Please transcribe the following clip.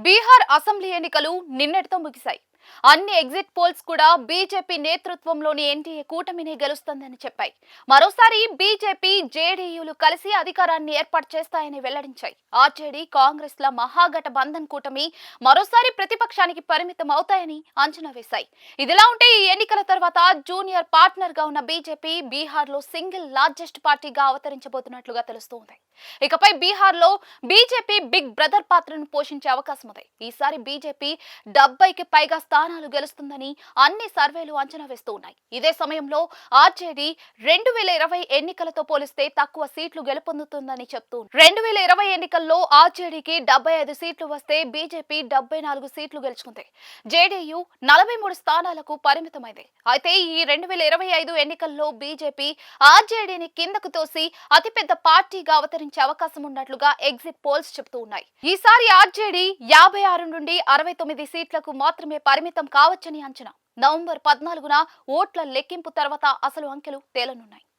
Bihar assembly ఎన్నికలు నిన్నటితో ముగిశాయి. అన్ని ఎగ్జిట్ పోల్స్ కూడా బీజేపీ నేతృత్వంలోని ఎన్డీఏ కూటమినే గెలుస్తుందని చెప్పాయి. మరోసారి బీజేపీ, జేడీయూలు కలిసి అధికారాన్ని ఏర్పాటు చేస్తాయని వెల్లడించాయి. ఆర్జేడీ, కాంగ్రెస్ల మహాగఠబంధన్ కూటమి మరోసారి ప్రతిపక్షానికి పరిమితం అవుతాయని అంచనా వేశాయి. ఇదిలా ఉంటే ఈ ఎన్నికల తర్వాత జూనియర్ పార్ట్నర్ గా ఉన్న బీజేపీ బీహార్లో సింగిల్ లార్జెస్ట్ పార్టీగా అవతరించబోతున్నట్లుగా తెలుస్తోంది. ఇకపై బీహార్లో బీజేపీ బిగ్ బ్రదర్ పాత్రను పోషించే అవకాశం ఉంది. ఈసారి బీజేపీ 70కి పైగా స్థానాలు గెలుస్తుందని అన్ని సర్వేలు అంచనా వేస్తూ ఉన్నాయి. ఇదే సమయంలో ఆర్జేడీ 2020 ఎన్నికలతో పోలిస్తే తక్కువ సీట్లు గెలుపొందుతుందని చెప్తూ 2020 ఎన్నికల్లో ఆర్జేడీకి 75 సీట్లు వస్తే బీజేపీ 74 సీట్లు గెలుచుకుంది. జేడీయూ 43 స్థానాలకు పరిమితమైంది. అయితే ఈ 2025 ఎన్నికల్లో బీజేపీ ఆర్జేడీని కిందకు తోసి అతిపెద్ద పార్టీగా అవతరించే అవకాశం ఉన్నట్లుగా ఎగ్జిట్ పోల్స్ చెబుతూ ఉన్నాయి. ఈసారి ఆర్జేడీ 56 నుండి 69 సీట్లకు మాత్రమే పరిమితం కావచ్చని అంచనా. నవంబర్ 14న ఓట్ల లెక్కింపు తర్వాత అసలు అంకెలు తేలనున్నాయి.